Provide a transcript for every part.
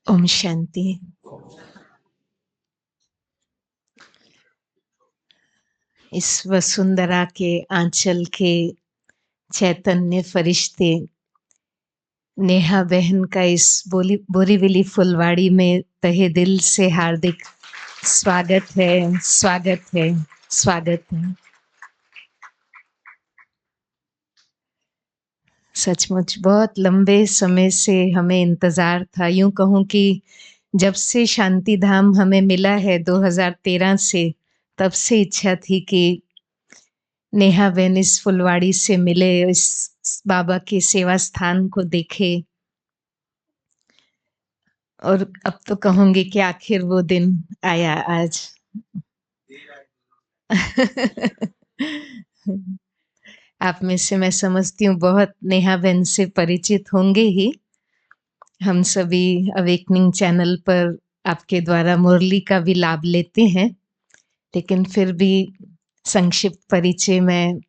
ओम शांति। इस वसुंधरा के आंचल के चैतन्य फरिश्ते नेहा बहन का इस बोरीवली फुलवाड़ी में तहे दिल से हार्दिक स्वागत है, स्वागत है, स्वागत है। सचमुच बहुत लंबे समय से हमें इंतजार था। यूं कहूं कि जब से शांति धाम हमें मिला है 2013 से, तब से इच्छा थी कि नेहा बहन इस फुलवाड़ी से मिले, इस बाबा के सेवा स्थान को देखे। और अब तो कहूंगी कि आखिर वो दिन आया आज। आप में से मैं समझती हूँ बहुत नेहा बहन से परिचित होंगे ही। हम सभी अवेकनिंग चैनल पर आपके द्वारा मुरली का भी लाभ लेते हैं, लेकिन फिर भी संक्षिप्त परिचय में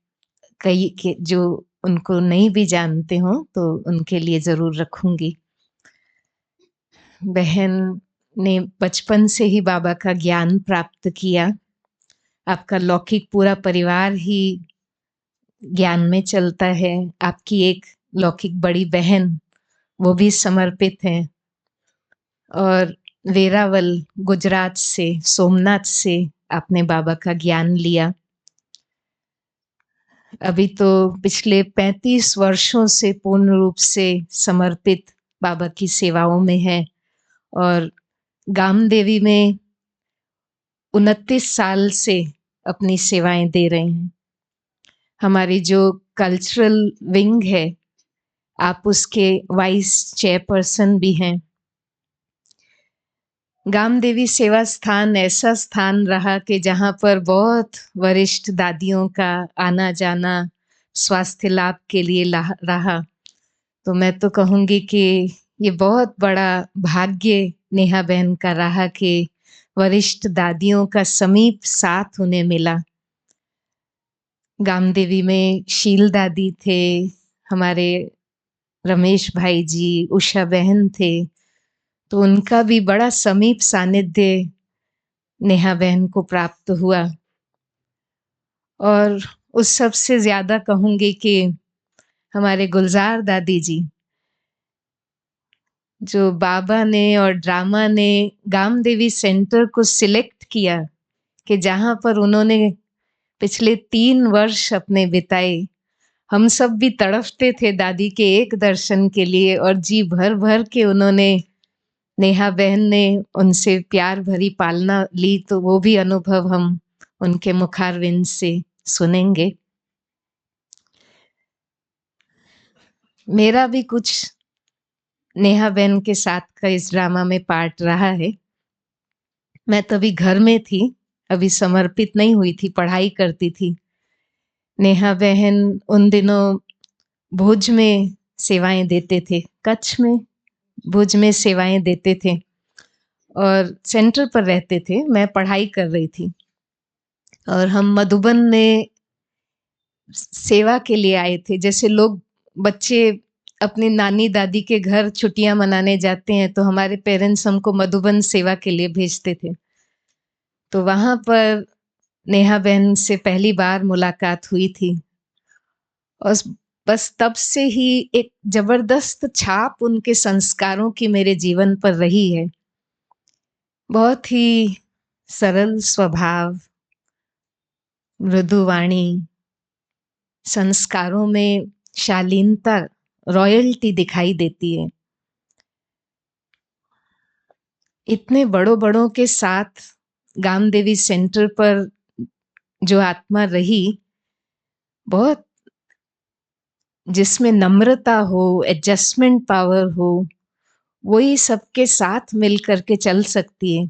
कई के जो उनको नहीं भी जानते हो तो उनके लिए जरूर रखूंगी। बहन ने बचपन से ही बाबा का ज्ञान प्राप्त किया। आपका लौकिक पूरा परिवार ही ज्ञान में चलता है। आपकी एक लौकिक बड़ी बहन, वो भी समर्पित हैं। और वेरावल गुजरात से, सोमनाथ से आपने बाबा का ज्ञान लिया। अभी तो पिछले 35 वर्षों से पूर्ण रूप से समर्पित बाबा की सेवाओं में है और गामदेवी में 29 साल से अपनी सेवाएं दे रहे हैं। हमारी जो कल्चरल विंग है, आप उसके वाइस चेयरपर्सन भी हैं। गामदेवी सेवा स्थान ऐसा स्थान रहा कि जहाँ पर बहुत वरिष्ठ दादियों का आना जाना स्वास्थ्य लाभ के लिए रहा। तो मैं तो कहूँगी कि ये बहुत बड़ा भाग्य नेहा बहन का रहा कि वरिष्ठ दादियों का समीप साथ उन्हें मिला। गामदेवी में शील दादी थे, हमारे रमेश भाई जी, उषा बहन थे, तो उनका भी बड़ा समीप सानिध्य नेहा बहन को प्राप्त हुआ। और उस सब से ज्यादा कहूंगी कि हमारे गुलजार दादी जी, जो बाबा ने और ड्रामा ने गामदेवी सेंटर को सिलेक्ट किया कि जहां पर उन्होंने पिछले 3 वर्ष अपने बिताए। हम सब भी तड़फते थे दादी के एक दर्शन के लिए और जी भर भर के उन्होंने, नेहा बहन ने उनसे प्यार भरी पालना ली। तो वो भी अनुभव हम उनके मुखारविंद से सुनेंगे। मेरा भी कुछ नेहा बहन के साथ का इस ड्रामा में पार्ट रहा है। मैं तभी घर में थी, अभी समर्पित नहीं हुई थी, पढ़ाई करती थी। नेहा बहन उन दिनों भुज में सेवाएं देते थे, कच्छ में भुज में सेवाएं देते थे और सेंटर पर रहते थे। मैं पढ़ाई कर रही थी और हम मधुबन में सेवा के लिए आए थे। जैसे लोग बच्चे अपनी नानी दादी के घर छुट्टियां मनाने जाते हैं तो हमारे पेरेंट्स हमको मधुबन सेवा के लिए भेजते थे। तो वहां पर नेहा बहन से पहली बार मुलाकात हुई थी और बस तब से ही एक जबरदस्त छाप उनके संस्कारों की मेरे जीवन पर रही है। बहुत ही सरल स्वभाव, मृदुवाणी, संस्कारों में शालीनता, रॉयल्टी दिखाई देती है। इतने बड़ों बड़ों के साथ गामदेवी सेंटर पर जो आत्मा रही, बहुत जिसमें नम्रता हो, एडजस्टमेंट पावर हो, वही सबके साथ मिल करके चल सकती है।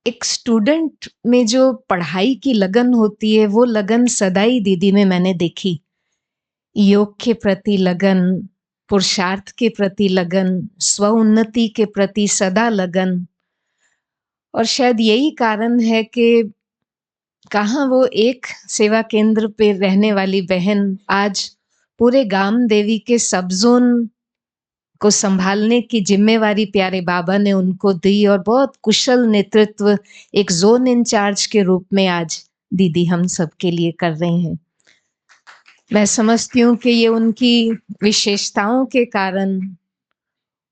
एक स्टूडेंट में जो पढ़ाई की लगन होती है, वो लगन सदा ही दीदी में मैंने देखी। योग के प्रति लगन, पुरुषार्थ के प्रति लगन, स्व उन्नति के प्रति सदा लगन। और शायद यही कारण है कि कहाँ वो एक सेवा केंद्र पे रहने वाली बहन आज पूरे गामदेवी के सब जोन को संभालने की जिम्मेवारी प्यारे बाबा ने उनको दी और बहुत कुशल नेतृत्व एक जोन इंचार्ज के रूप में आज दीदी हम सब के लिए कर रही हैं। मैं समझती हूँ कि ये उनकी विशेषताओं के कारण,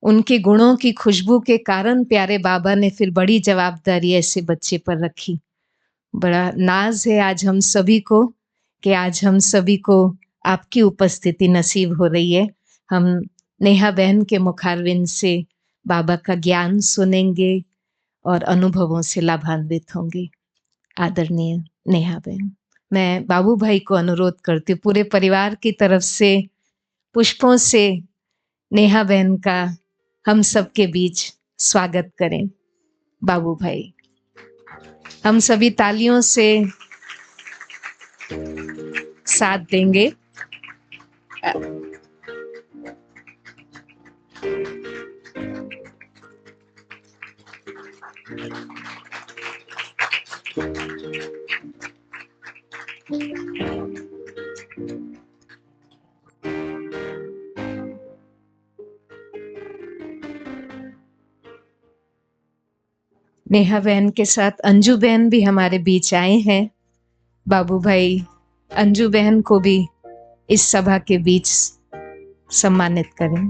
उनके गुणों की खुशबू के कारण प्यारे बाबा ने फिर बड़ी जवाबदारी ऐसे बच्चे पर रखी। बड़ा नाज है आज हम सभी को कि आज हम सभी को आपकी उपस्थिति नसीब हो रही है। हम नेहा बहन के मुखारविंद से बाबा का ज्ञान सुनेंगे और अनुभवों से लाभान्वित होंगे। आदरणीय नेहा बहन, मैं बाबू भाई को अनुरोध करती हूँ पूरे परिवार की तरफ से पुष्पों से नेहा बहन का हम सबके बीच स्वागत करें। बाबू भाई, हम सभी तालियों से साथ देंगे। नेहा बहन के साथ अंजू बहन भी हमारे बीच आए हैं। बाबू भाई अंजू बहन को भी इस सभा के बीच सम्मानित करें।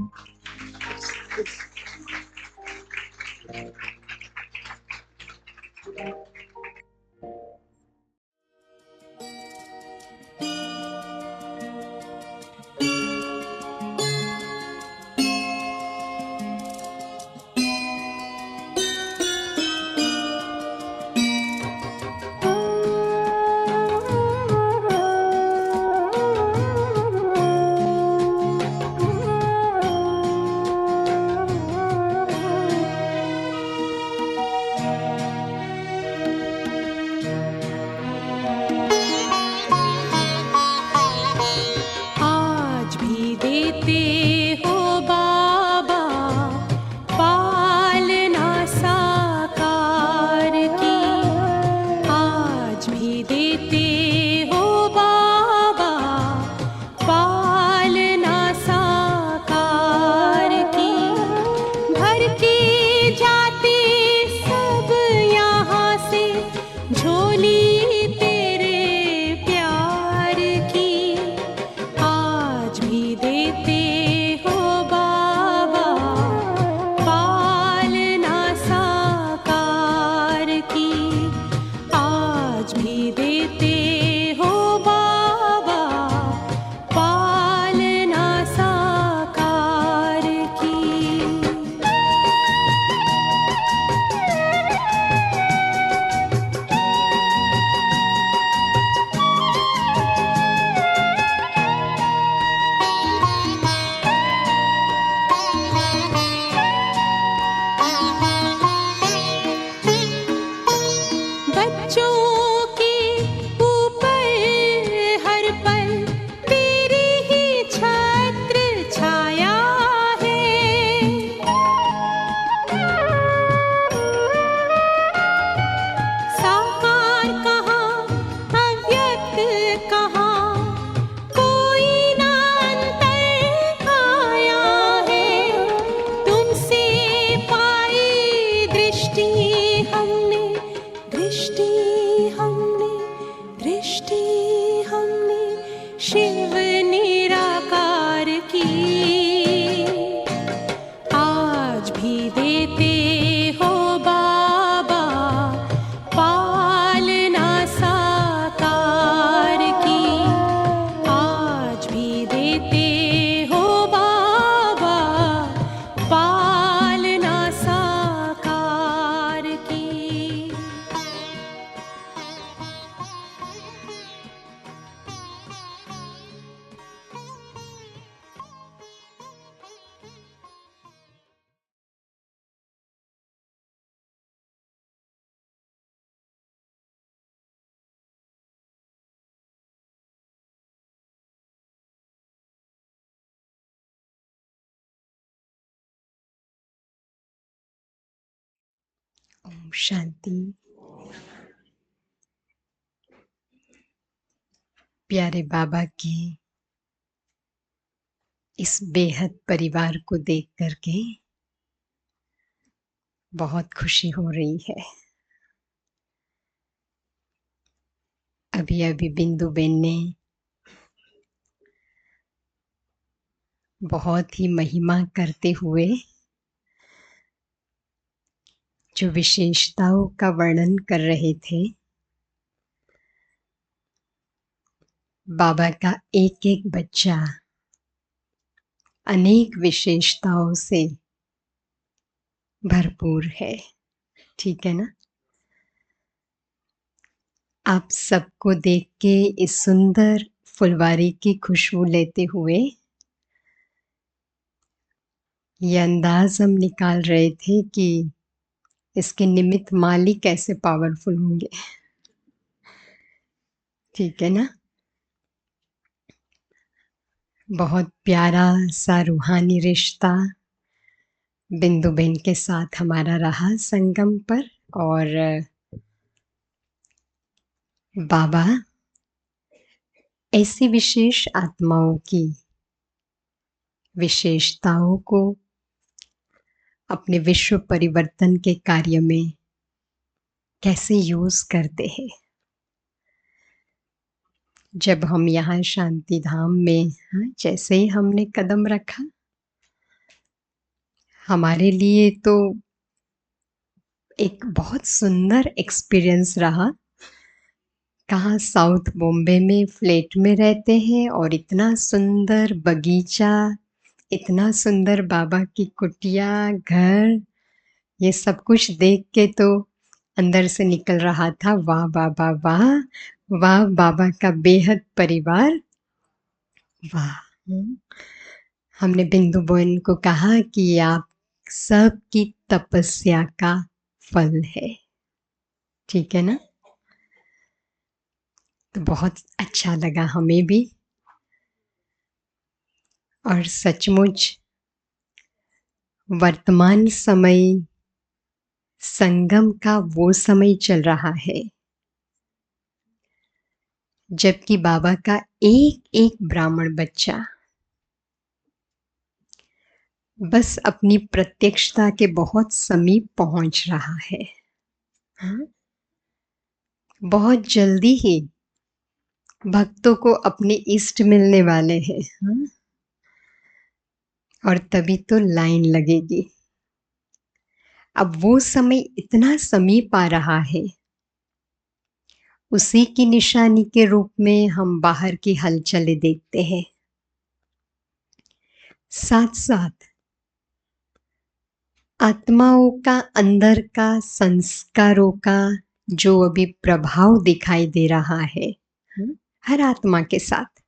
ओम शांति। प्यारे बाबा की इस बेहद परिवार को देख करके बहुत खुशी हो रही है। अभी अभी बिंदु बेन ने बहुत ही महिमा करते हुए जो विशेषताओं का वर्णन कर रहे थे, बाबा का एक एक बच्चा अनेक विशेषताओं से भरपूर है। ठीक है ना? आप सबको देख के इस सुंदर फुलवारी की खुशबू लेते हुए ये अंदाज हम निकाल रहे थे कि इसके निमित्त माली कैसे पावरफुल होंगे। ठीक है ना? बहुत प्यारा सा रूहानी रिश्ता बिंदु बेन के साथ हमारा रहा संगम पर, और बाबा ऐसी विशेष आत्माओं की विशेषताओं को अपने विश्व परिवर्तन के कार्य में कैसे यूज करते हैं। जब हम यहाँ शांति धाम में जैसे ही हमने कदम रखा, हमारे लिए तो एक बहुत सुंदर एक्सपीरियंस रहा। कहाँ साउथ बॉम्बे में फ्लैट में रहते हैं और इतना सुंदर बगीचा, इतना सुंदर बाबा की कुटिया, घर, ये सब कुछ देख के तो अंदर से निकल रहा था, वाह बाबा वाह, वाह बाबा का बेहद परिवार, वाह। हमने बिंदु बोन को कहा कि आप सबकी तपस्या का फल है। ठीक है ना? तो बहुत अच्छा लगा हमें भी, और सचमुच वर्तमान समय संगम का वो समय चल रहा है जबकि बाबा का एक एक ब्राह्मण बच्चा बस अपनी प्रत्यक्षता के बहुत समीप पहुंच रहा है। हाँ? बहुत जल्दी ही भक्तों को अपने इष्ट मिलने वाले हैं। हाँ? और तभी तो लाइन लगेगी। अब वो समय इतना समीप आ रहा है, उसी की निशानी के रूप में हम बाहर की हलचलें देखते हैं। साथ साथ आत्माओं का अंदर का संस्कारों का जो अभी प्रभाव दिखाई दे रहा है, हर आत्मा के साथ,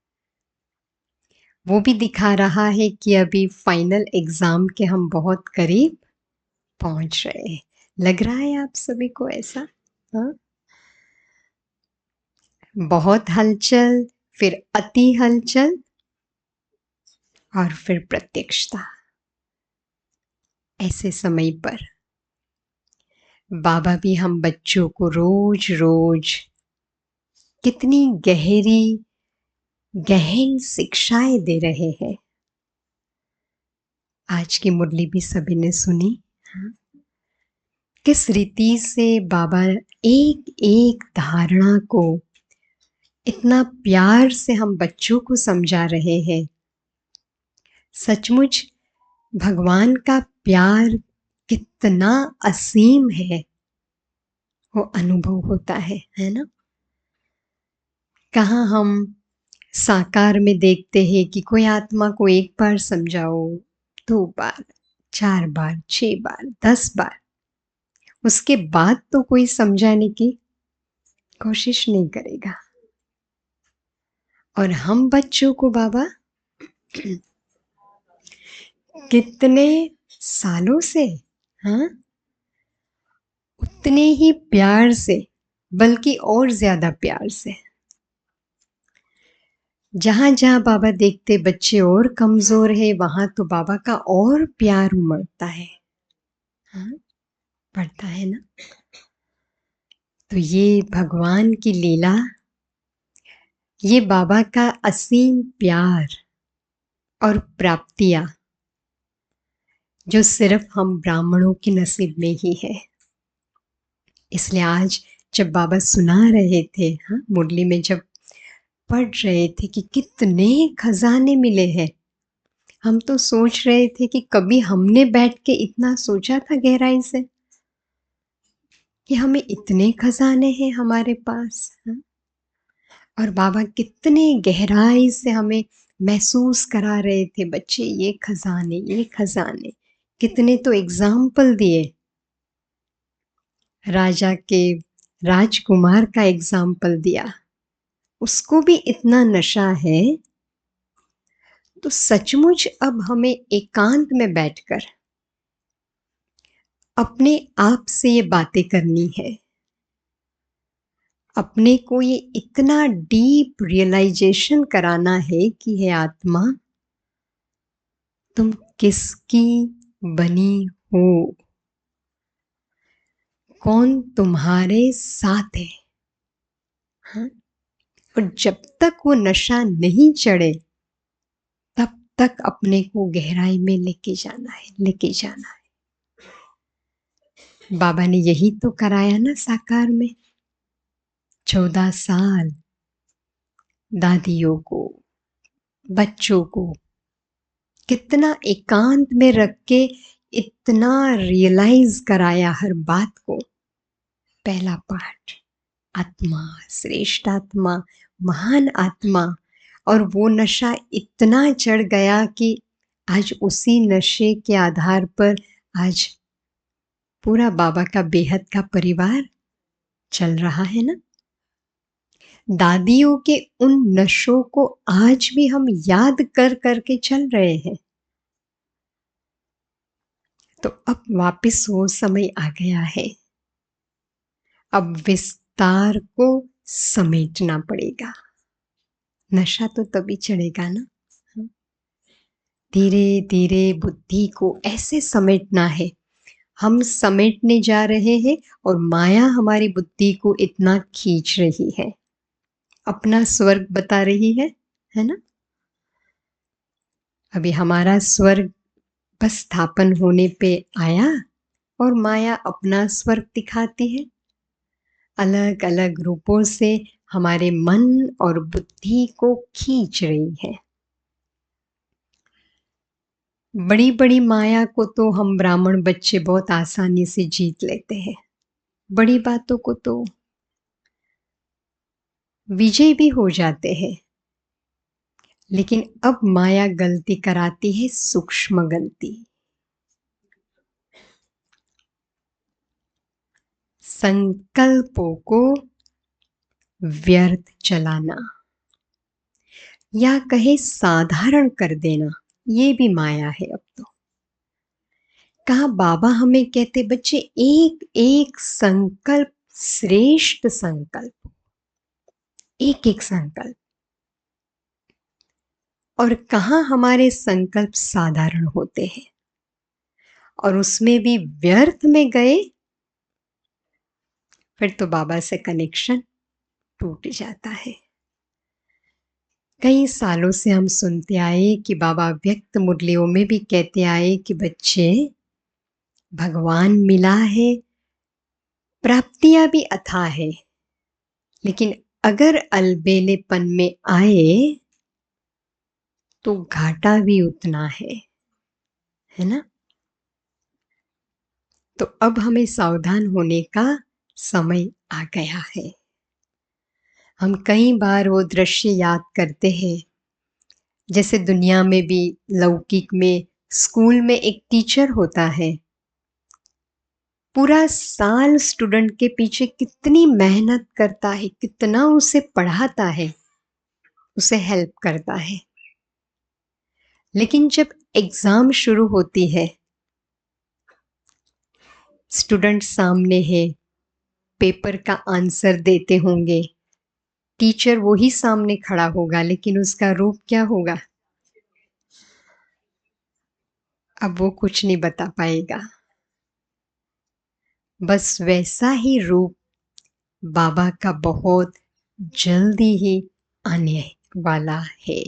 वो भी दिखा रहा है कि अभी फाइनल एग्जाम के हम बहुत करीब पहुंच रहे हैं। लग रहा है आप सभी को ऐसा? हाँ? बहुत हलचल, फिर अति हलचल, और फिर प्रत्यक्षता। ऐसे समय पर बाबा भी हम बच्चों को रोज रोज कितनी गहरी गहन शिक्षाएं दे रहे हैं। आज की मुरली भी सभी ने सुनी। किस रीति से बाबा एक एक धारणा को इतना प्यार से हम बच्चों को समझा रहे हैं। सचमुच भगवान का प्यार कितना असीम है, वो अनुभव होता है ना? कहाँ हम साकार में देखते हैं कि कोई आत्मा को एक बार समझाओ, 2 बार, 4 बार, 6 बार, 10 बार, उसके बाद तो कोई समझाने की कोशिश नहीं करेगा। और हम बच्चों को बाबा कितने सालों से, हाँ, उतने ही प्यार से, बल्कि और ज्यादा प्यार से, जहां जहां बाबा देखते बच्चे और कमजोर है, वहां तो बाबा का और प्यार उमड़ता है। हाँ? बढ़ता है ना? तो ये भगवान की लीला, ये बाबा का असीम प्यार और प्राप्तियां जो सिर्फ हम ब्राह्मणों के नसीब में ही है। इसलिए आज जब बाबा सुना रहे थे, हाँ, मुरली में जब पढ़ रहे थे कि कितने खजाने मिले हैं, हम तो सोच रहे थे कि कभी हमने बैठ के इतना सोचा था गहराई से कि हमें इतने खजाने हैं हमारे पास, हाँ? और बाबा कितने गहराई से हमें महसूस करा रहे थे, बच्चे ये खजाने। कितने तो एग्जाम्पल दिए, राजा के राजकुमार का एग्जाम्पल दिया, उसको भी इतना नशा है। तो सचमुच अब हमें एकांत में बैठकर अपने आप से ये बातें करनी है, अपने को ये इतना डीप रियलाइजेशन कराना है कि हे आत्मा, तुम किसकी बनी हो, कौन तुम्हारे साथ है, हाँ? और जब तक वो नशा नहीं चढ़े तब तक अपने को गहराई में लेके जाना है। बाबा ने यही तो कराया ना साकार में। 14 साल दादियों को, बच्चों को कितना एकांत में रख के इतना रियलाइज कराया हर बात को। पहला पाठ, आत्मा, श्रेष्ठ आत्मा, महान आत्मा, और वो नशा इतना चढ़ गया कि आज उसी नशे के आधार पर आज पूरा बाबा का बेहद का परिवार चल रहा है ना। दादियों के उन नशों को आज भी हम याद कर करके चल रहे हैं। तो अब वापस वो समय आ गया है, अब विस्तार को समेटना पड़ेगा। नशा तो तभी चढ़ेगा ना, धीरे धीरे बुद्धि को ऐसे समेटना है। हम समेटने जा रहे हैं और माया हमारी बुद्धि को इतना खींच रही है, अपना स्वर्ग बता रही है ना। अभी हमारा स्वर्ग बस स्थापन होने पे आया और माया अपना स्वर्ग दिखाती है, अलग अलग रूपों से हमारे मन और बुद्धि को खींच रही है। बड़ी बड़ी माया को तो हम ब्राह्मण बच्चे बहुत आसानी से जीत लेते हैं, बड़ी बातों को तो विजय भी हो जाते हैं। लेकिन अब माया गलती कराती है, सूक्ष्म गलती, संकल्पों को व्यर्थ चलाना या कहे साधारण कर देना, ये भी माया है। अब तो कहा बाबा हमें कहते, बच्चे एक एक संकल्प श्रेष्ठ संकल्प, एक एक संकल्प। और कहाँ हमारे संकल्प साधारण होते हैं और उसमें भी व्यर्थ में गए, फिर तो बाबा से कनेक्शन टूट जाता है। कई सालों से हम सुनते आए कि बाबा व्यक्त मुरलियों में भी कहते आए कि बच्चे भगवान मिला है, प्राप्तियां भी अथाह है, लेकिन अगर अलबेलेपन में आए तो घाटा भी उतना है ना। तो अब हमें सावधान होने का समय आ गया है। हम कई बार वो दृश्य याद करते हैं, जैसे दुनिया में भी लौकिक में स्कूल में एक टीचर होता है, पूरा साल स्टूडेंट के पीछे कितनी मेहनत करता है, कितना उसे पढ़ाता है, उसे हेल्प करता है। लेकिन जब एग्जाम शुरू होती है, स्टूडेंट सामने है, पेपर का आंसर देते होंगे, टीचर वही सामने खड़ा होगा, लेकिन उसका रूप क्या होगा? अब वो कुछ नहीं बता पाएगा। बस वैसा ही रूप बाबा का बहुत जल्दी ही आने वाला है।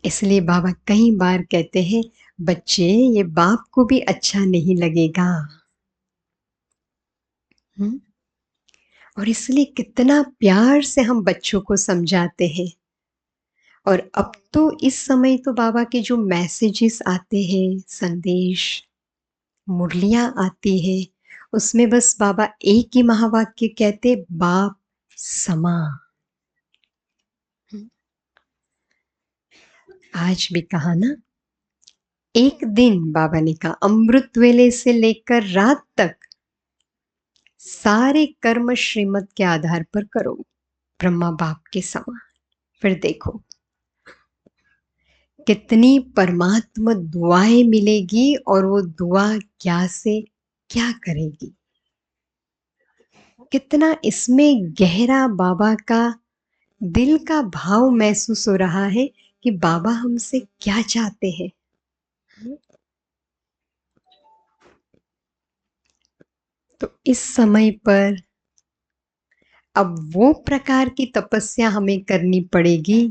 इसलिए बाबा कई बार कहते हैं, बच्चे ये बाप को भी अच्छा नहीं लगेगा। और इसलिए कितना प्यार से हम बच्चों को समझाते हैं। और अब तो इस समय तो बाबा के जो मैसेजेस आते हैं, संदेश, मुरलियां आती है, उसमें बस बाबा एक ही महावाक्य कहते, बाप समा। आज भी कहा ना, एक दिन बाबा ने कहा अमृत वेले से लेकर रात तक सारे कर्म श्रीमत के आधार पर करो, ब्रह्मा बाप के समान। फिर देखो कितनी परमात्मा दुआएं मिलेगी, और वो दुआ क्या से क्या करेगी। कितना इसमें गहरा बाबा का दिल का भाव महसूस हो रहा है कि बाबा हमसे क्या चाहते हैं। तो इस समय पर अब वो प्रकार की तपस्या हमें करनी पड़ेगी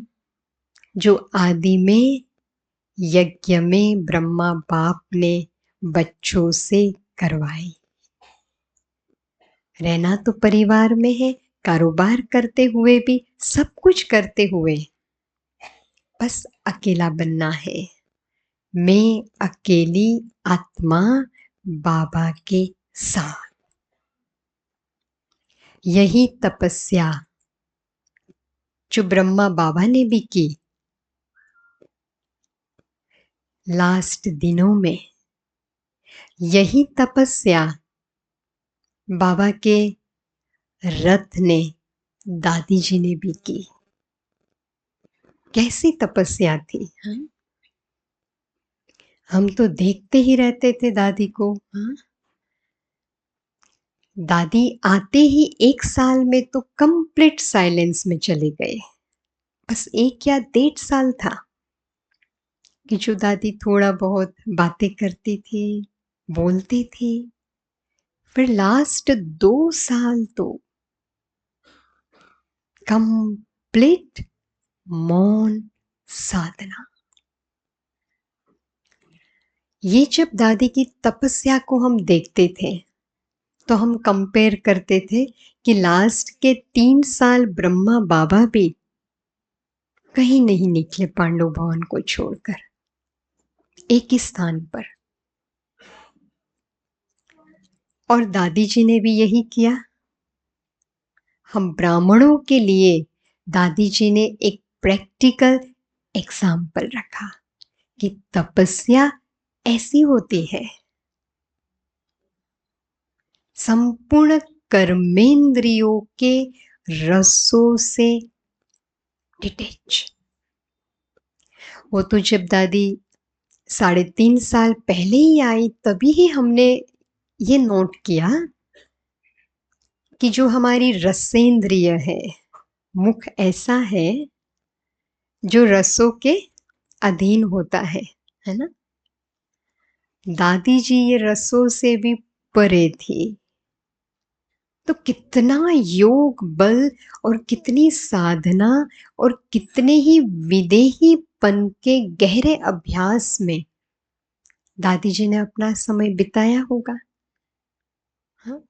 जो आदि में यज्ञ में ब्रह्मा बाप ने बच्चों से करवाई। रहना तो परिवार में है, कारोबार करते हुए भी, सब कुछ करते हुए, बस अकेला बनना है। मैं अकेली आत्मा बाबा के साथ। यही तपस्या जो ब्रह्मा बाबा ने भी की लास्ट दिनों में, यही तपस्या बाबा के रथ ने, दादी जी ने भी की। कैसी तपस्या थी। हम तो देखते ही रहते थे दादी को। दादी आते ही 1 साल में तो कंप्लीट साइलेंस में चले गए। बस 1 या 1.5 साल था कि जो दादी थोड़ा बहुत बातें करती थी, बोलती थी। फिर लास्ट 2 साल तो कंप्लीट मौन साधना। ये जब दादी की तपस्या को हम देखते थे तो हम कंपेयर करते थे कि लास्ट के 3 साल ब्रह्मा बाबा भी कहीं नहीं निकले पांडव भवन को छोड़कर, एक ही स्थान पर। और दादी जी ने भी यही किया। हम ब्राह्मणों के लिए दादी जी ने एक प्रैक्टिकल एग्जाम्पल रखा कि तपस्या ऐसी होती है, संपूर्ण कर्मेंद्रियों के रसों से डिटेच। वो तो जब दादी 3.5 साल पहले ही आई तभी ही हमने ये नोट किया कि जो हमारी रसेंद्रिय है, मुख ऐसा है जो रसों के अधीन होता है ना। दादी जी ये रसों से भी परे थी। तो कितना योग बल और कितनी साधना और कितने ही विदेहीपन के गहरे अभ्यास में दादी जी ने अपना समय बिताया होगा। हाँ?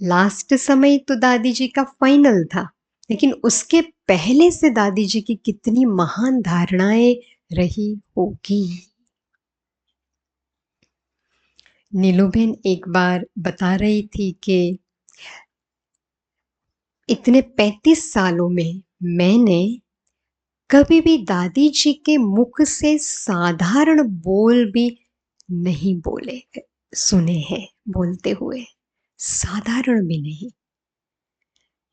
लास्ट समय तो दादी जी का फाइनल था, लेकिन उसके पहले से दादी जी की कितनी महान धारणाएं रही होगी। नीलूबेन एक बार बता रही थी कि इतने 35 सालों में मैंने कभी भी दादी जी के मुख से साधारण बोल भी नहीं बोले सुने हैं बोलते हुए, साधारण भी नहीं।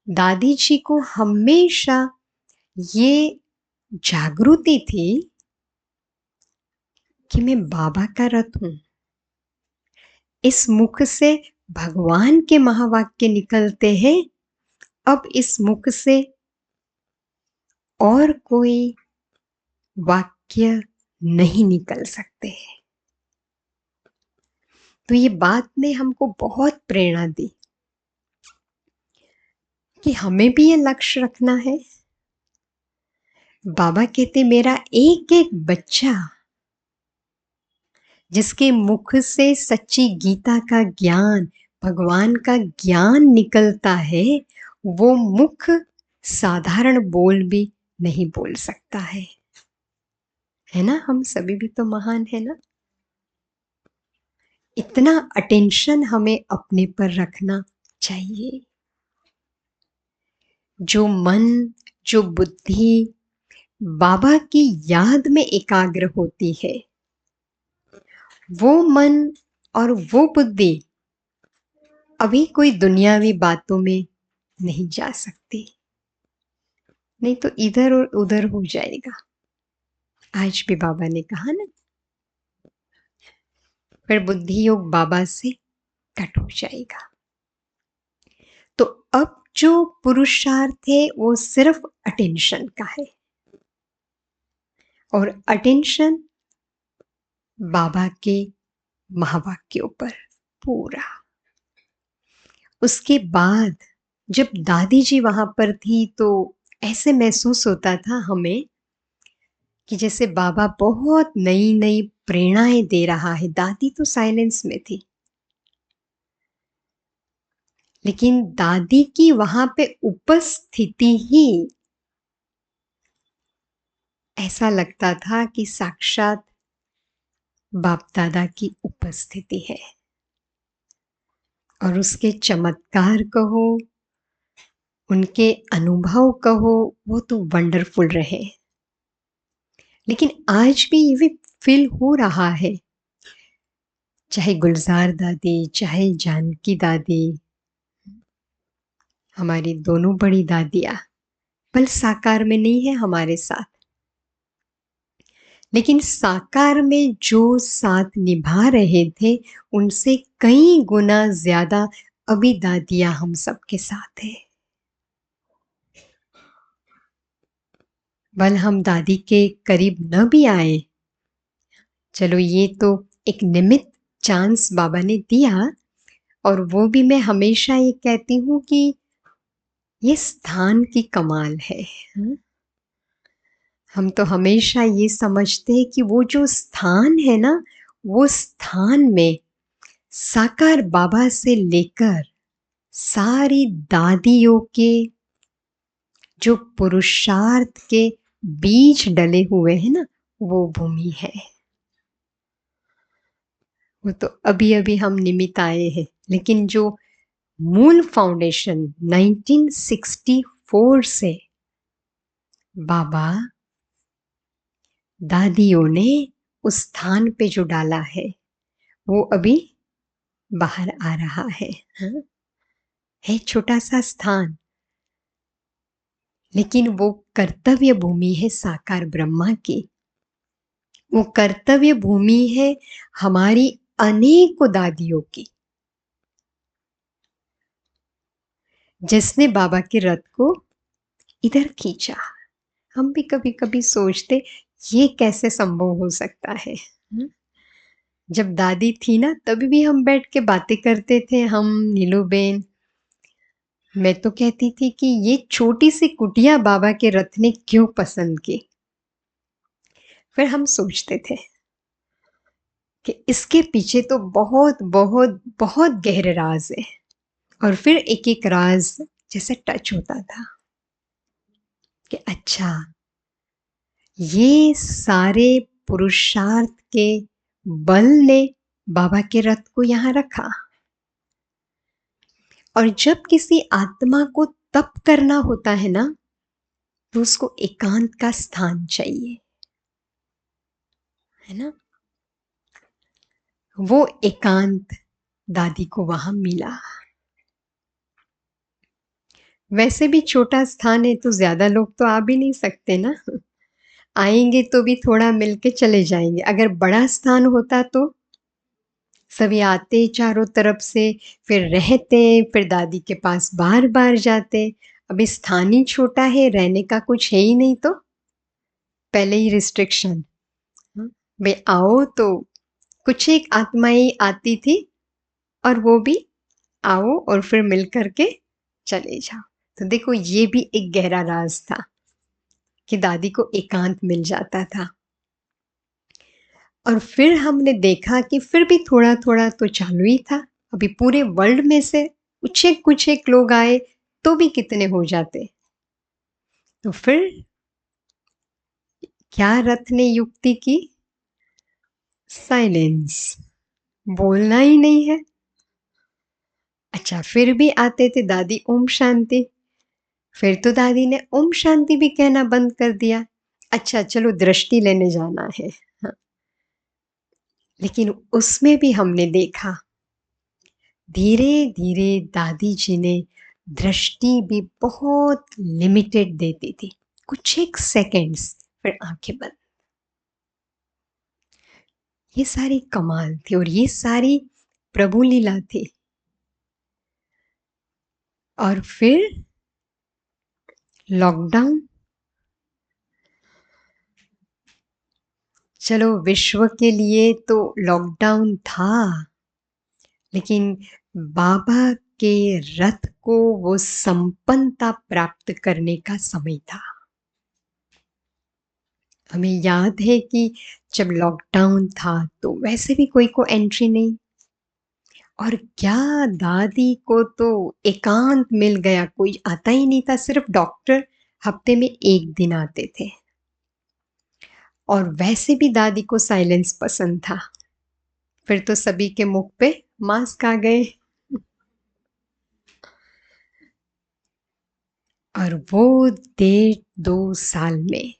दादी जी को हमेशा ये जागृति थी कि मैं बाबा का रथ हूं। इस मुख से भगवान के महावाक्य निकलते हैं, अब इस मुख से और कोई वाक्य नहीं निकल सकते हैं। तो ये बात ने हमको बहुत प्रेरणा दी कि हमें भी ये लक्ष्य रखना है। बाबा कहते मेरा एक एक बच्चा जिसके मुख से सच्ची गीता का ज्ञान, भगवान का ज्ञान निकलता है, वो मुख साधारण बोल भी नहीं बोल सकता है ना? हम सभी भी तो महान है ना? इतना अटेंशन हमें अपने पर रखना चाहिए। जो मन, जो बुद्धि बाबा की याद में एकाग्र होती है, वो मन और वो बुद्धि अभी कोई दुनियावी बातों में नहीं जा सकती, नहीं तो इधर और उधर हो जाएगा। आज भी बाबा ने कहा ना, फिर बुद्धि योग बाबा से कट हो जाएगा। तो अब जो पुरुषार्थ है वो सिर्फ अटेंशन का है, और अटेंशन बाबा के महावाक्यों पर पूरा। उसके बाद जब दादी जी वहां पर थी तो ऐसे महसूस होता था हमें कि जैसे बाबा बहुत नई नई प्रेरणाएं दे रहा है। दादी तो साइलेंस में थी, लेकिन दादी की वहां पे उपस्थिति ही ऐसा लगता था कि साक्षात बाप दादा की उपस्थिति है। और उसके चमत्कार कहो, उनके अनुभव कहो, वो तो वंडरफुल रहे। लेकिन आज भी ये भी फील हो रहा है, चाहे गुलजार दादी, चाहे जानकी दादी, हमारी दोनों बड़ी दादियाँ पल साकार में नहीं है हमारे साथ, लेकिन साकार में जो साथ निभा रहे थे उनसे कई गुना ज्यादा अभी दादियाँ हम सबके साथ है। बल हम दादी के करीब न भी आए, चलो ये तो एक निमित्त चांस बाबा ने दिया, और वो भी मैं हमेशा ये कहती हूँ कि ये स्थान की कमाल है। हम तो हमेशा ये समझते हैं कि वो जो स्थान है ना, वो स्थान में साकार बाबा से लेकर सारी दादियों के जो पुरुषार्थ के बीज डले हुए हैं ना, वो भूमि है। वो तो अभी अभी हम निमित्त आए हैं, लेकिन जो मूल फाउंडेशन 1964 से बाबा दादियों ने उस स्थान पे जो डाला है, वो अभी बाहर आ रहा है। हाँ? है छोटा सा स्थान, लेकिन वो कर्तव्य भूमि है साकार ब्रह्मा की। वो कर्तव्य भूमि है हमारी अनेकों दादियों की, जिसने बाबा के रथ को इधर खींचा। हम भी कभी कभी सोचते ये कैसे संभव हो सकता है। जब दादी थी ना, तभी भी हम बैठ के बातें करते थे, हम नीलू बेन। मैं तो कहती थी कि ये छोटी सी कुटिया बाबा के रथ ने क्यों पसंद की। फिर हम सोचते थे कि इसके पीछे तो बहुत बहुत बहुत गहरे राज है। और फिर एक एक राज जैसे टच होता था कि अच्छा, ये सारे पुरुषार्थ के बल ने बाबा के रथ को यहाँ रखा। और जब किसी आत्मा को तप करना होता है ना, तो उसको एकांत का स्थान चाहिए, है ना? वो एकांत दादी को वहां मिला। वैसे भी छोटा स्थान है तो ज्यादा लोग तो आ भी नहीं सकते ना। आएंगे तो भी थोड़ा मिलके चले जाएंगे। अगर बड़ा स्थान होता तो सभी आते चारों तरफ से, फिर रहते, फिर दादी के पास बार बार जाते। अभी स्थान ही छोटा है, रहने का कुछ है ही नहीं, तो पहले ही रिस्ट्रिक्शन। भाई आओ तो कुछ एक आत्माएं आती थी, और वो भी आओ और फिर मिल करके चले जाओ। तो देखो ये भी एक गहरा राज था। कि दादी को एकांत मिल जाता था। और फिर हमने देखा कि फिर भी थोड़ा-थोड़ा तो चालू ही था। अभी पूरे वर्ल्ड में से कुछ एक लोग आए तो भी कितने हो जाते। तो फिर क्या रथ ने युक्ति की? साइलेंस, बोलना ही नहीं है। अच्छा, फिर भी आते थे दादी ओम शांति, फिर तो दादी ने ओम शांति भी कहना बंद कर दिया। अच्छा चलो दृष्टि लेने जाना है। हाँ, लेकिन उसमें भी हमने देखा धीरे-धीरे दादी जी ने दृष्टि भी बहुत लिमिटेड देती थी। कुछ एक सेकंड्स, फिर आंखें बंद। ये सारी कमाल थी और ये सारी प्रभु लीला थी। और फिर लॉकडाउन, चलो विश्व के लिए तो लॉकडाउन था, लेकिन बाबा के रथ को वो संपन्नता प्राप्त करने का समय था। हमें याद है कि जब लॉकडाउन था तो वैसे भी कोई को एंट्री नहीं, और क्या दादी को तो एकांत मिल गया, कोई आता ही नहीं था, सिर्फ डॉक्टर हफ्ते में 1 दिन आते थे। और वैसे भी दादी को साइलेंस पसंद था। फिर तो सभी के मुख पे मास्क आ गए। और वो 1.5-2 साल में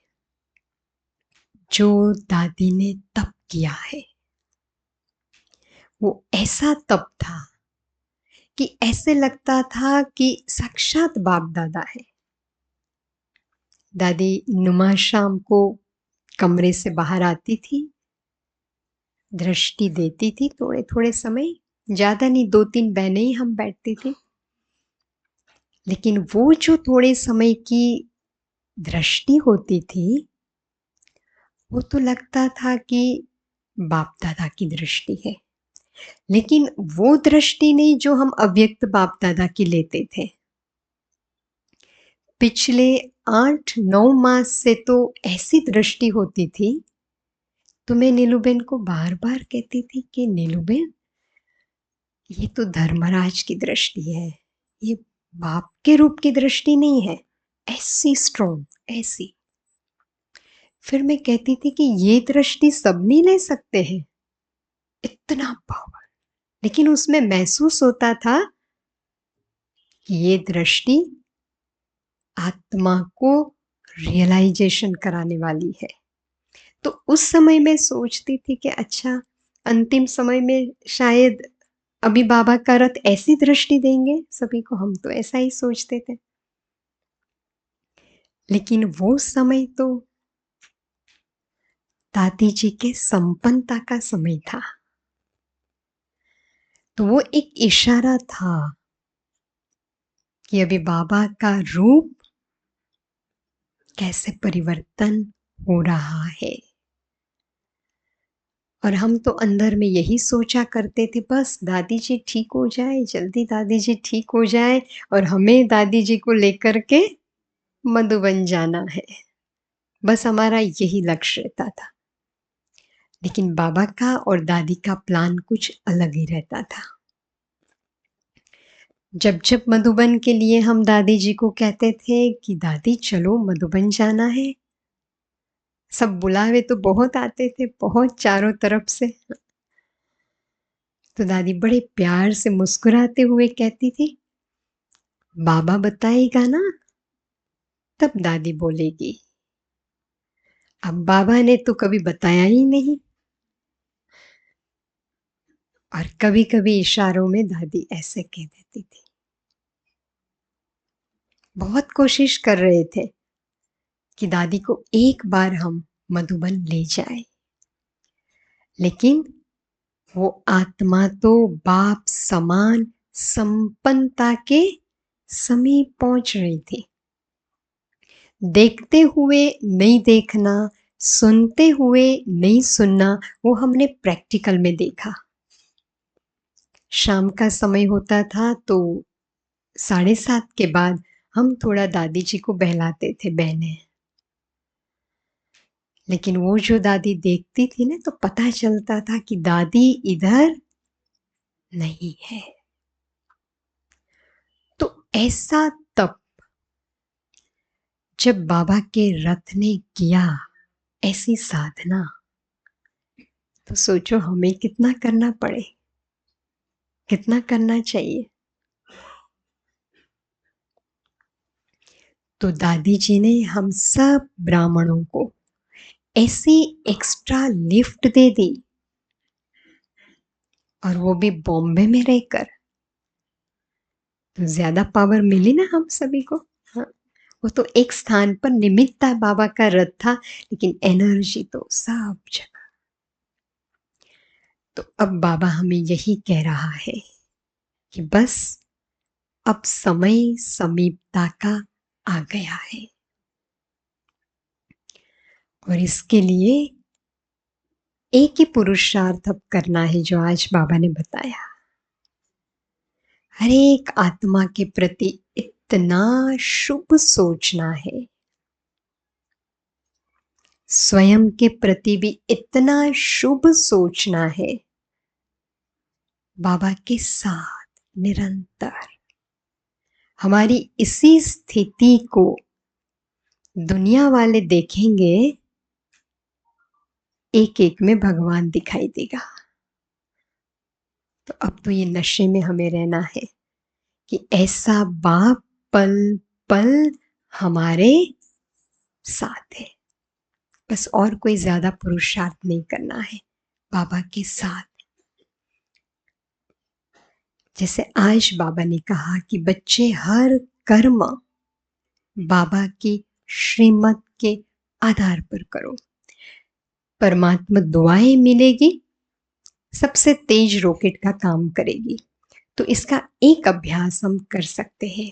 जो दादी ने तप किया है, वो ऐसा तप था कि ऐसे लगता था कि साक्षात बाप दादा है। दादी नुमा शाम को कमरे से बाहर आती थी, दृष्टि देती थी थोड़े थोड़े समय, ज्यादा नहीं, 2-3 बहनें ही हम बैठती थी। लेकिन वो जो थोड़े समय की दृष्टि होती थी, वो तो लगता था कि बाप दादा की दृष्टि है। लेकिन वो दृष्टि नहीं जो हम अव्यक्त बाप दादा की लेते थे। पिछले 8-9 मास से तो ऐसी दृष्टि होती थी, तो मैं नीलूबेन को बार बार कहती थी कि नीलूबेन, ये तो धर्मराज की दृष्टि है, ये बाप के रूप की दृष्टि नहीं है, ऐसी स्ट्रॉन्ग, ऐसी। फिर मैं कहती थी कि ये दृष्टि सब नहीं ले सकते हैं, इतना पावर। लेकिन उसमें महसूस होता था कि ये दृष्टि आत्मा को रियलाइजेशन कराने वाली है। तो उस समय मैं सोचती थी कि अच्छा, अंतिम समय में शायद अभी बाबा का रथ ऐसी दृष्टि देंगे सभी को, हम तो ऐसा ही सोचते थे। लेकिन वो समय तो दादी जी के संपन्नता का समय था। तो वो एक इशारा था कि अभी बाबा का रूप कैसे परिवर्तन हो रहा है। और हम तो अंदर में यही सोचा करते थे, बस दादी जी ठीक हो जाए, जल्दी दादी जी ठीक हो जाए और हमें दादी जी को लेकर के मधुबन जाना है। बस हमारा यही लक्ष्य रहता था। लेकिन बाबा का और दादी का प्लान कुछ अलग ही रहता था। जब जब मधुबन के लिए हम दादी जी को कहते थे कि दादी चलो मधुबन जाना है, सब बुलावे तो बहुत आते थे, बहुत चारों तरफ से। तो दादी बड़े प्यार से मुस्कुराते हुए कहती थी, बाबा बताएगा ना, तब दादी बोलेगी। अब बाबा ने तो कभी बताया ही नहीं। और कभी कभी इशारों में दादी ऐसे कह देती थी। बहुत कोशिश कर रहे थे कि दादी को एक बार हम मधुबन ले जाए, लेकिन वो आत्मा तो बाप समान संपन्नता के समीप पहुंच रही थी। देखते हुए नहीं देखना, सुनते हुए नहीं सुनना, वो हमने प्रैक्टिकल में देखा। शाम का समय होता था तो 7:30 के बाद हम थोड़ा दादी जी को बहलाते थे, बहनें। लेकिन वो जो दादी देखती थी ना, तो पता चलता था कि दादी इधर नहीं है। तो ऐसा तप जब बाबा के रथ ने किया, ऐसी साधना, तो सोचो हमें कितना करना पड़े, कितना करना चाहिए। तो दादी जी ने हम सब ब्राह्मणों को ऐसी एक्स्ट्रा लिफ्ट दे दी, और वो भी बॉम्बे में रहकर। तो ज्यादा पावर मिली ना हम सभी को। हाँ, वो तो एक स्थान पर निमित्त बाबा का रथ था, लेकिन एनर्जी तो सब जगह। तो अब बाबा हमें यही कह रहा है कि बस अब समय समीपता का आ गया है, और इसके लिए एक ही पुरुषार्थ अब करना है जो आज बाबा ने बताया। हर एक आत्मा के प्रति इतना शुभ सोचना है, स्वयं के प्रति भी इतना शुभ सोचना है, बाबा के साथ निरंतर। हमारी इसी स्थिति को दुनिया वाले देखेंगे, एक एक में भगवान दिखाई देगा। तो अब तो ये नशे में हमें रहना है कि ऐसा बाप पल पल हमारे साथ है। बस और कोई ज्यादा पुरुषार्थ नहीं करना है, बाबा के साथ। जैसे आज बाबा ने कहा कि बच्चे हर कर्म बाबा की श्रीमत के आधार पर करो, परमात्मा दुआएं मिलेगी, सबसे तेज रॉकेट का काम करेगी। तो इसका एक अभ्यास हम कर सकते हैं।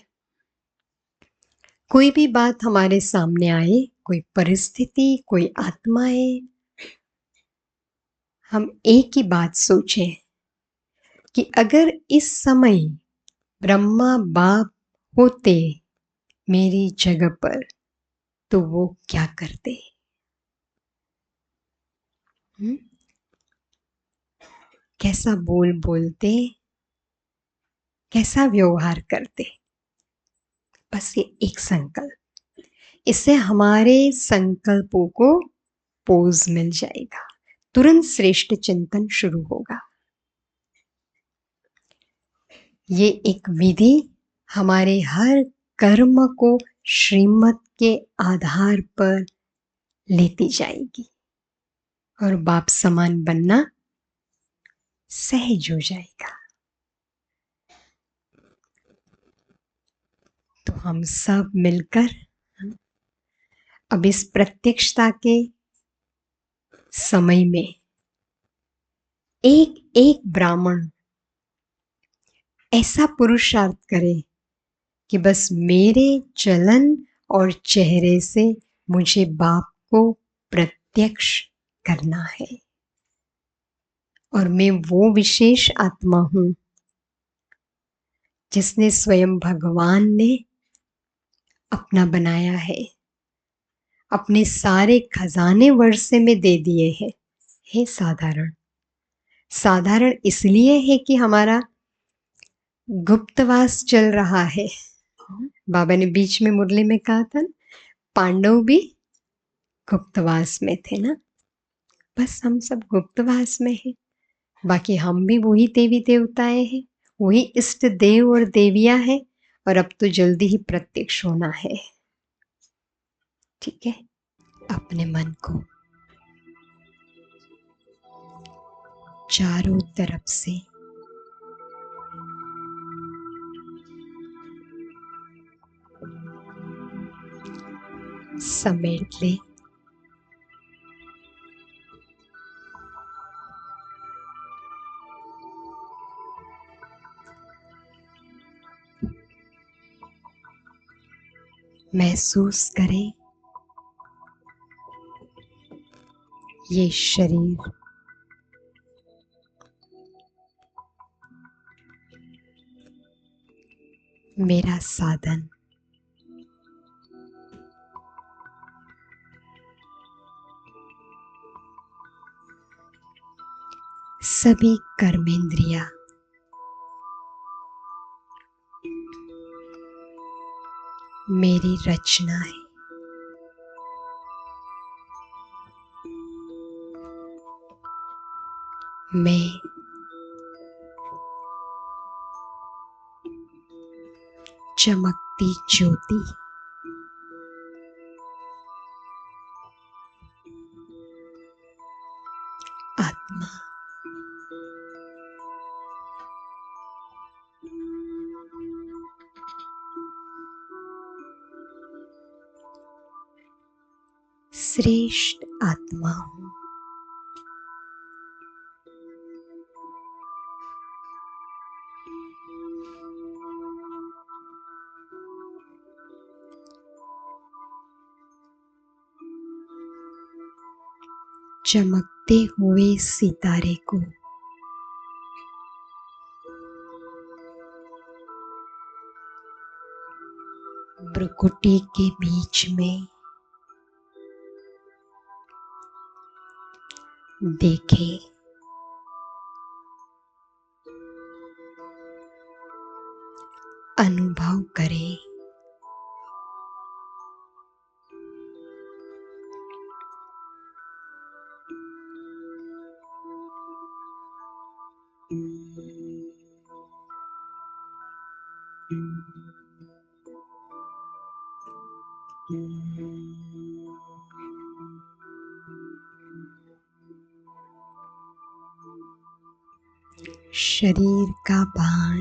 कोई भी बात हमारे सामने आए, कोई परिस्थिति, कोई आत्माएं, हम एक ही बात सोचें कि अगर इस समय ब्रह्मा बाप होते मेरी जगह पर, तो वो क्या करते। कैसा बोल बोलते, कैसा व्यवहार करते। बस ये एक संकल्प, इससे हमारे संकल्पों को पोज मिल जाएगा, तुरंत श्रेष्ठ चिंतन शुरू होगा। ये एक विधि हमारे हर कर्म को श्रीमत के आधार पर लेती जाएगी, और बाप समान बनना सहज हो जाएगा। तो हम सब मिलकर अब इस प्रत्यक्षता के समय में एक एक ब्राह्मण ऐसा पुरुषार्थ करे कि बस मेरे चलन और चेहरे से मुझे बाप को प्रत्यक्ष करना है, और मैं वो विशेष आत्मा हूं जिसने स्वयं भगवान ने अपना बनाया है, अपने सारे खजाने वर्षे में दे दिए हैं। हे साधारण, साधारण इसलिए है कि हमारा गुप्तवास चल रहा है। बाबा ने बीच में मुरली में कहा था, पांडव भी गुप्तवास में थे ना। बस हम सब गुप्तवास में हैं, बाकी हम भी वही देवी देवताएं हैं, वही इष्ट देव और देवियां हैं, और अब तो जल्दी ही प्रत्यक्ष होना है। ठीक है, अपने मन को चारों तरफ से समेट ले। महसूस करें ये शरीर मेरा साधन, सभी कर्मेंद्रियां मेरी रचना है। मैं चमकती ज्योति, आत्मा, श्रेष्ठ आत्मा हूँ। चमकते हुए सितारे को भ्रुकुटी के बीच में देखें, अनुभव करें। शरीर का भान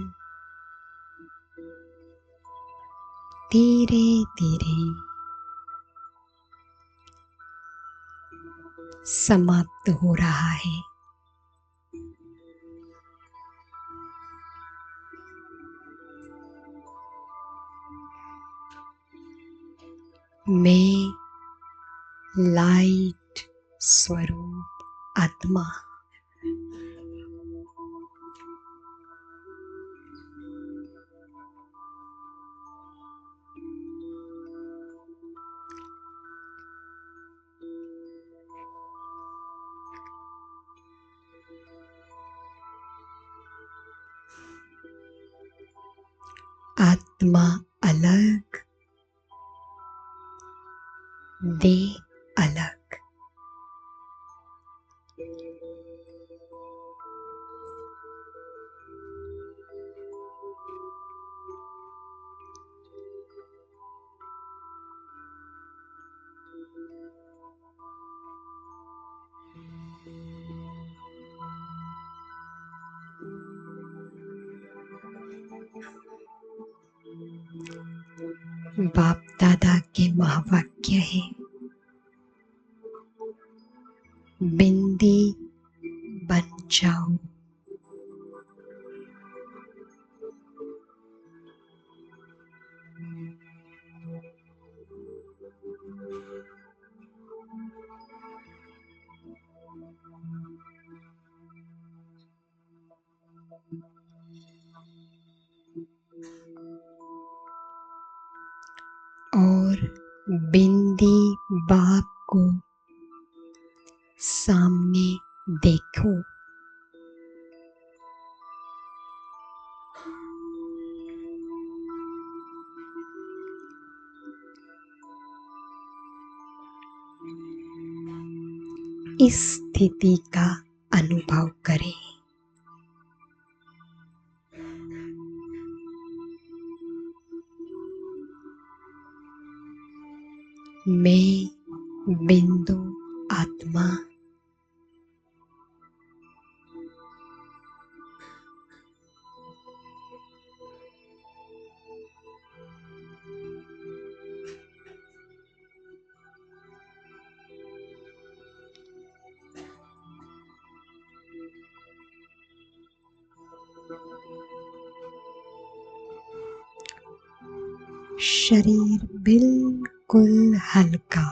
धीरे धीरे समाप्त हो रहा है। मैं लाइट स्वरूप आत्मा आत्मा अलग, देह अलग। बाप दादा के महावाक्य है, बिंदी बन जाओ। और बिंदी बाप को सामने देखो। इस स्थिति का अनुभव करें। मैं बिंदु आत्मा शरीर बिल्कुल हल्का,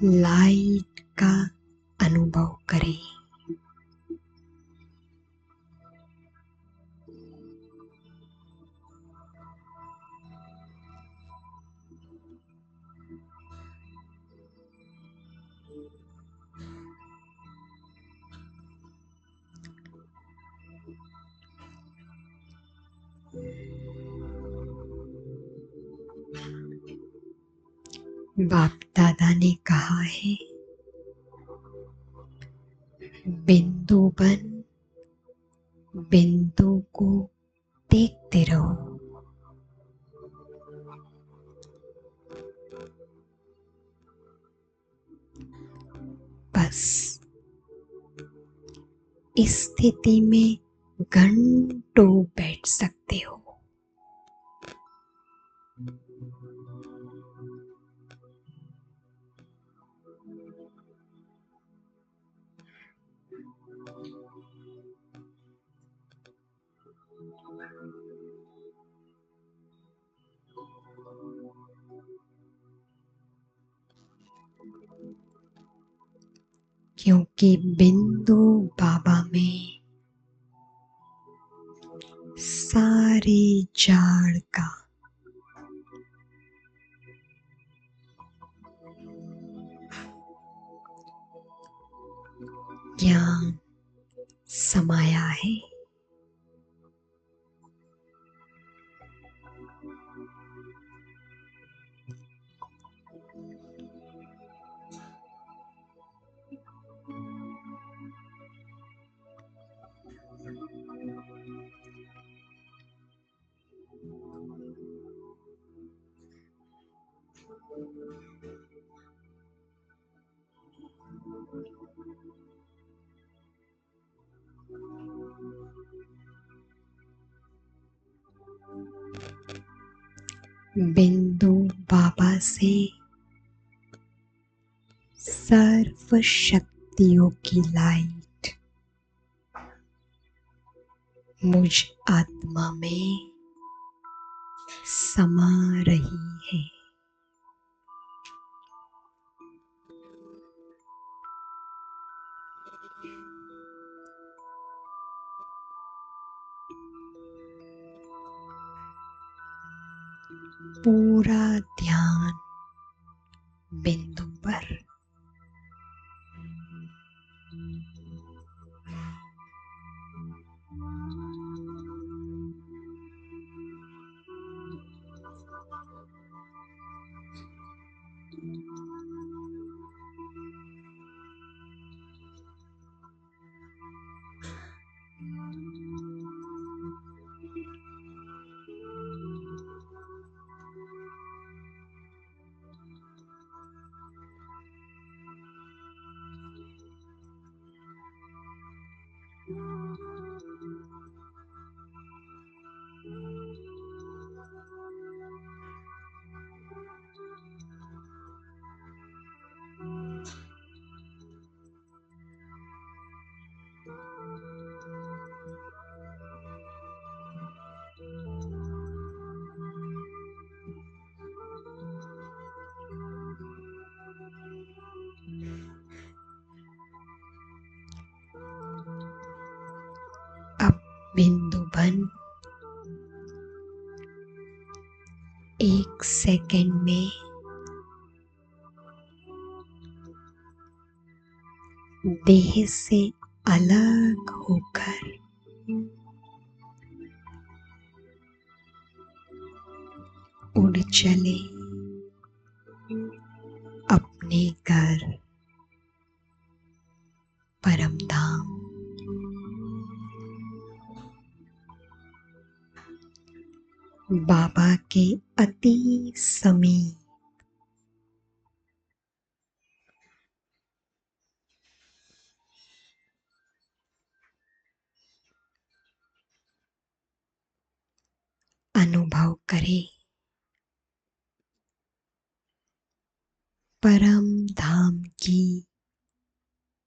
लाइट का अनुभव करें। बाप दादा ने कहा है, बिंदु बन बिंदु को देखते रहो। बस इस स्थिति में घंटों बैठ सकते हो। क्योंकि बिंदु बाबा में सारे जाड़ का ज्ञान समाया है। बिंदु बाबा से सर्व शक्तियों की लाइट मुझ आत्मा में समा रही है। पूरा ध्यान बिंदु पर। अब बिंदु बन 1 सेकंड में देह से अलग होकर उड़ चले अपने घर परम धाम। बाबा के अति समीप। अनुभव करें परम धाम की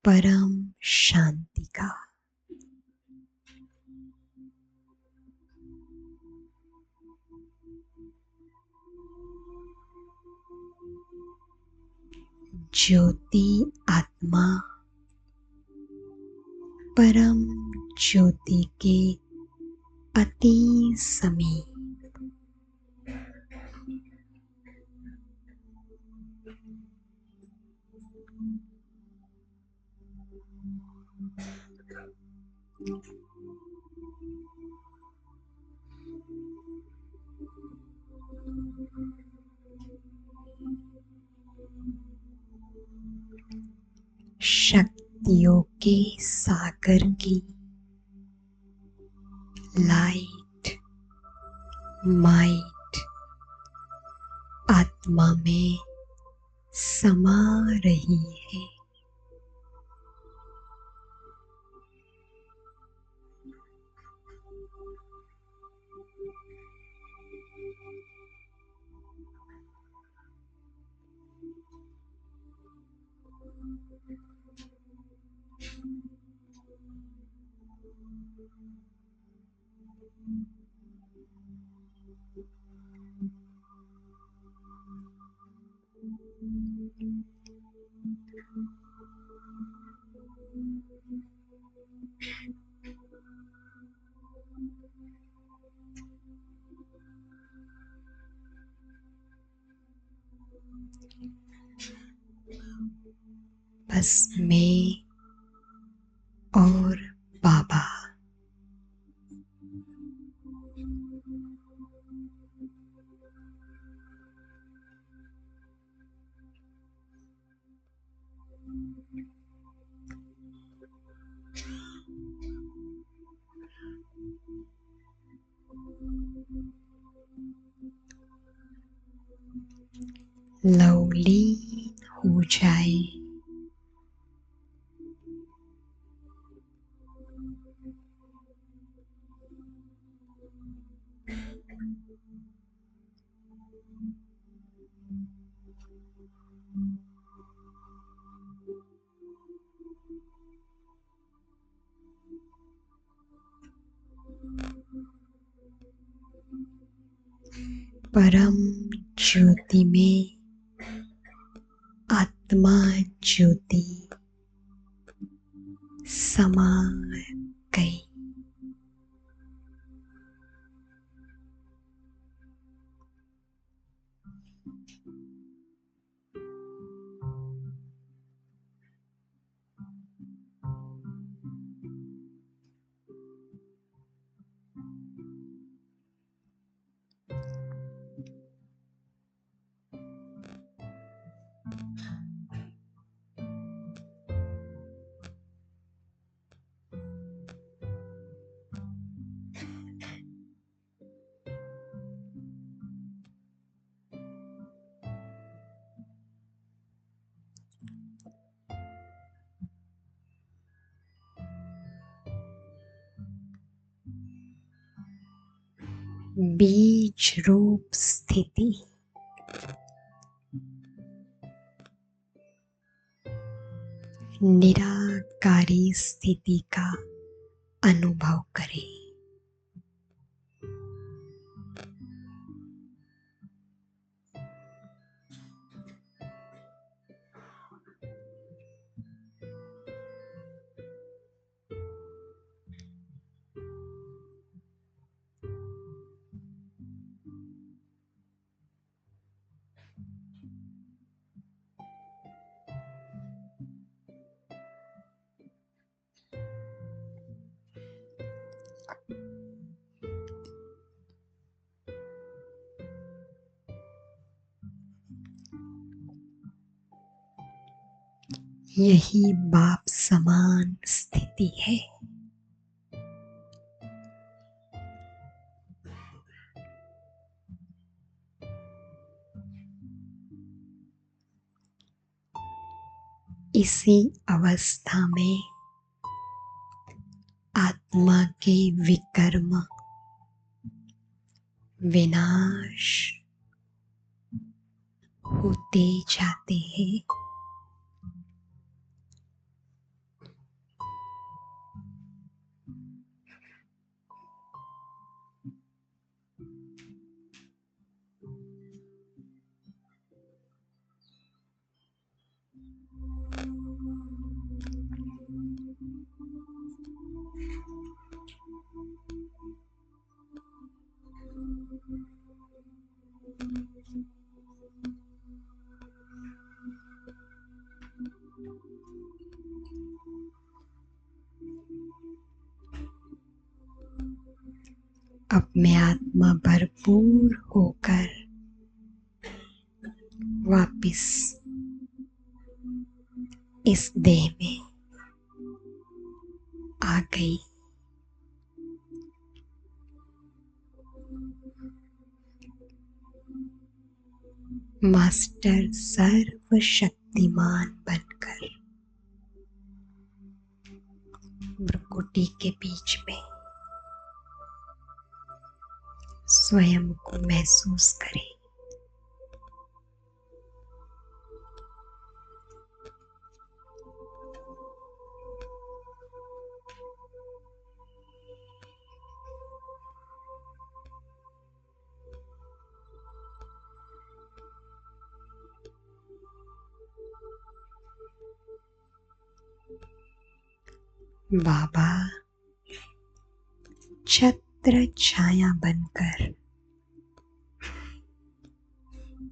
परम शांति का। ज्योति आत्मा परम ज्योति के अति समीप। शक्तियों के सागर की लाइट माइट आत्मा में समा रही है। बस मैं और बाबा लवलीन हो जाए। परम ज्योति में आत्मा ज्योति समा गई। बीज रूप स्थिति निराकारी स्थिति का अनुभव करें। यही बाप समान स्थिति है। इसी अवस्था में आत्मा के विकर्म विनाश होते जाते हैं। अब मैं आत्मा भरपूर होकर वापिस इस देह में आ गई। मास्टर सर्वशक्तिमान बनकर भ्रुकुटी के बीच में स्वयं को महसूस करें। बाबा छत्र छाया बनकर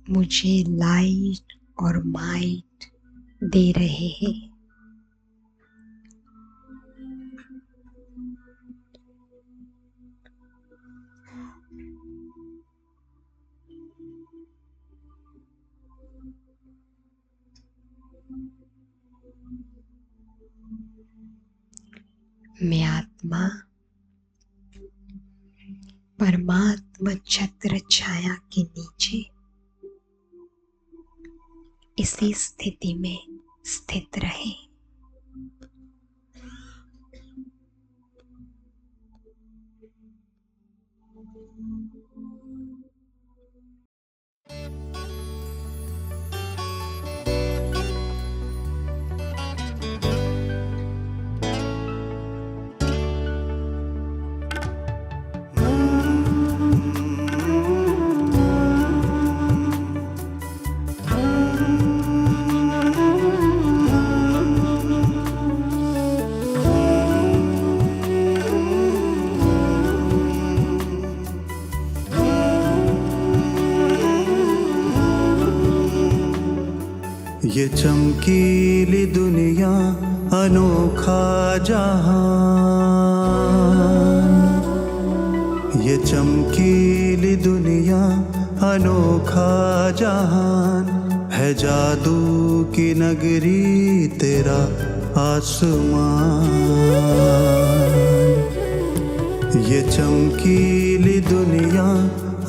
मुझे लाइट और माइट दे रहे हैं। मैं आत्मा परमात्मा छत्र छाया के नीचे इसी स्थिति में स्थित रहे। ये चमकीली दुनिया अनोखा जहान, ये चमकीली दुनिया अनोखा जहान है, जादू की नगरी तेरा आसमान। ये चमकीली दुनिया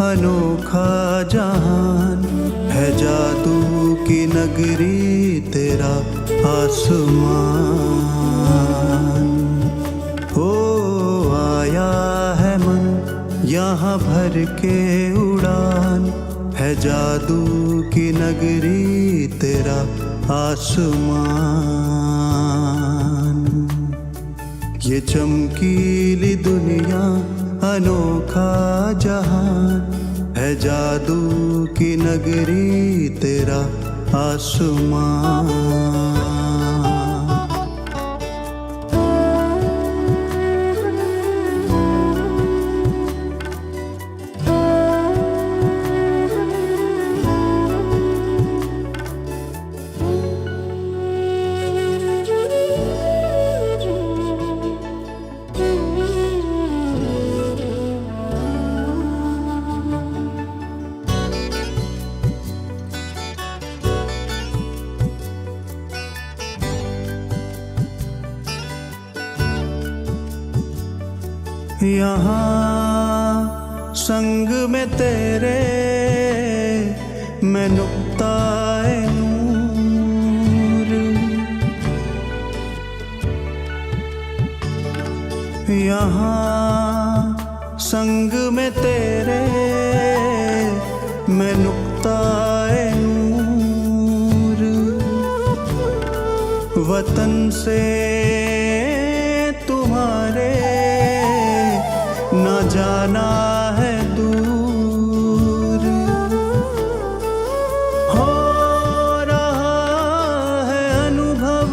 अनोखा जहान है, जादू की नगरी तेरा आसमान। ओ आया है मन यहाँ भर के उड़ान है, जादू की नगरी तेरा आसमान। ये चमकीली दुनिया अनोखा जहान है, जादू की नगरी तेरा आसमान। यहाँ संग में तेरे मैं नुक्ताए नूर, यहाँ संग में तेरे मैं नुक्ताए नूर। वतन से तुम्हारे न जाना है दूर, हो रहा है अनुभव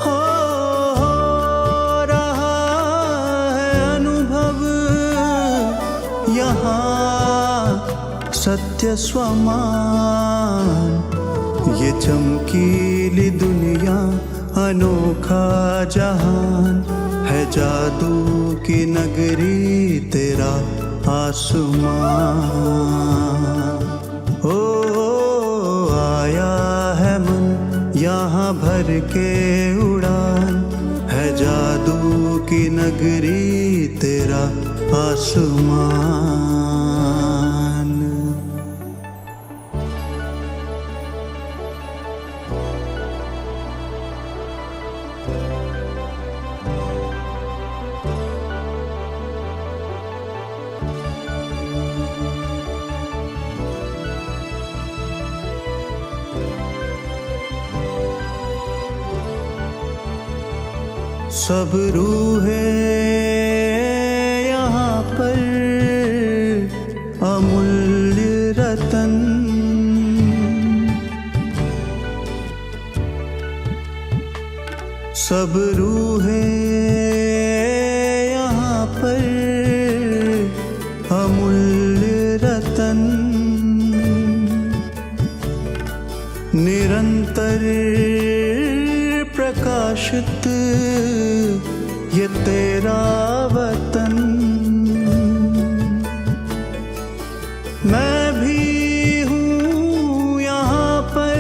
हो रहा है अनुभव। यहाँ सत्य स्वमान, ये चमकीली दुनिया अनोखा जहान है, जादू की नगरी तेरा आसमान। ओ आया है मन यहाँ भर के उड़ान, है जादू की नगरी तेरा आसमान। सब रूहें यहाँ पर अमूल्य रतन, सब रूहें यहाँ पर अमूल्य रतन, निरंतर प्रकाशित ये तेरा वतन। मैं भी हूँ यहाँ पर,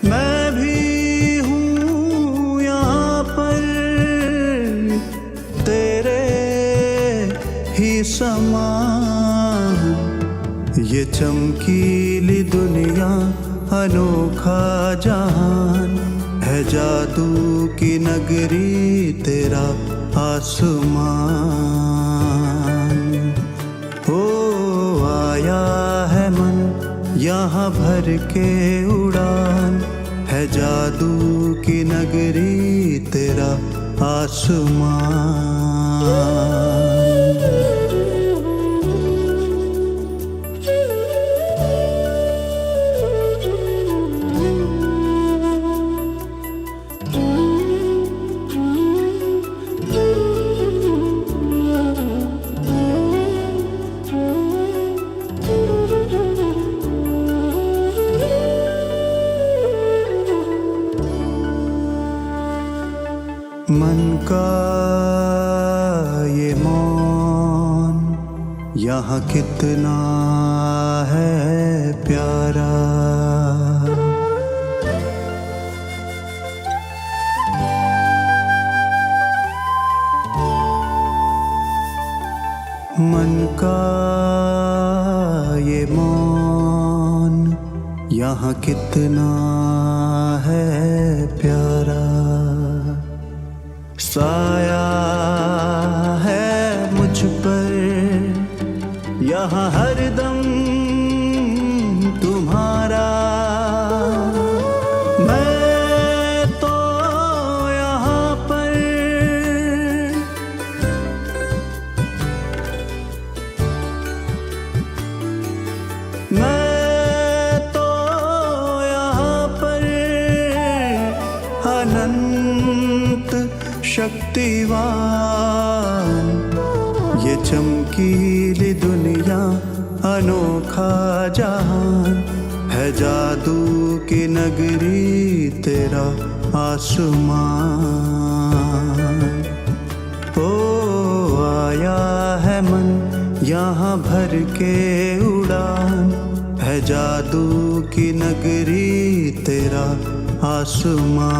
मैं भी हूँ यहाँ पर, तेरे ही समान। ये चमकीली दुनिया अनोखा जहान, है जादू की नगरी तेरा आसमान। ओ आया है मन यहाँ भर के उड़ान, है जादू की नगरी तेरा आसमान। मन का ये मौन यहाँ कितना है प्यारा, मन का ये मौन यहाँ कितना है प्यारा। साया है मुझ पर यहाँ हरदम तुम्हारा, मैं तो यहाँ पर, मैं तो यहाँ पर अनंत शक्तिवान। ये चमकीली दुनिया अनोखा जहान, है जादू की नगरी तेरा आसमान। ओ आया है मन यहाँ भर के उड़ान, है जादू की नगरी तेरा आसमान।